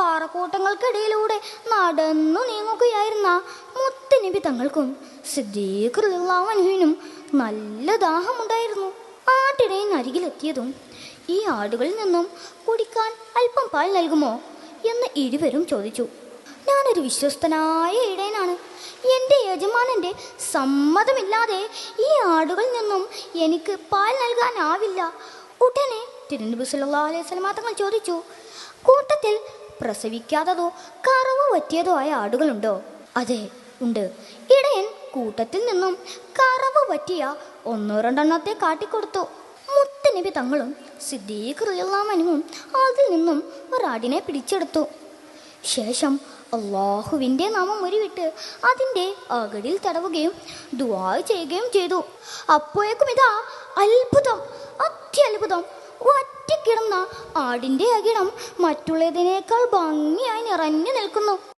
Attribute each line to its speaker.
Speaker 1: പാറക്കൂട്ടങ്ങൾക്കിടയിലൂടെ നടന്നു നീങ്ങുകയായിരുന്ന മുത്തുനബി തങ്ങൾക്കും സിദ്ദീഖ് റളിയല്ലാഹു അൻഹുവിനും നല്ല ദാഹമുണ്ടായിരുന്നു. ആട്ടിടയൻ അരികിലെത്തിയതും ഈ ആടുകളിൽ നിന്നും കുടിക്കാൻ അല്പം പാൽ നൽകുമോ എന്ന് ഇരുവരും ചോദിച്ചു. ഞാനൊരു വിശ്വസ്തനായ ഇടയനാണ്. എൻ്റെ യജമാനൻ്റെ സമ്മതമില്ലാതെ ഈ ആടുകളിൽ നിന്നും എനിക്ക് പാൽ നൽകാനാവില്ല. ഉടനെ തിരുനബി സല്ലല്ലാഹു അലൈഹി വസല്ലം തങ്ങൾ ചോദിച്ചു, കൂട്ടത്തിൽ പ്രസവിക്കാത്തതോ കറവ് പറ്റിയതോ ആയ ആടുകളുണ്ടോ? അതെ, ഉണ്ട്. ഇടയൻ കൂട്ടത്തിൽ നിന്നും കറവ് പറ്റിയ 1-2 എണ്ണത്തെ കാട്ടിക്കൊടുത്തു. മുത്തുനബി തങ്ങളും സിദ്ദീഖ് റളിയല്ലാഹു അൻഹുവും അതിൽ നിന്നും ഒരാടിനെ പിടിച്ചെടുത്തു. ശേഷം അള്ളാഹുവിൻ്റെ നാമം ഉരുവിട്ട് അതിൻ്റെ അകടിൽ തടവുകയും ദുആ ചെയ്യുകയും ചെയ്തു. അപ്പോഴേക്കും ഇതാ അത്ഭുതം, അത്യത്ഭുതം! വറ്റിക്കിടന്ന ആടിൻ്റെ അകിടം മറ്റുള്ളതിനേക്കാൾ ഭംഗിയായി നിറഞ്ഞു നിൽക്കുന്നു.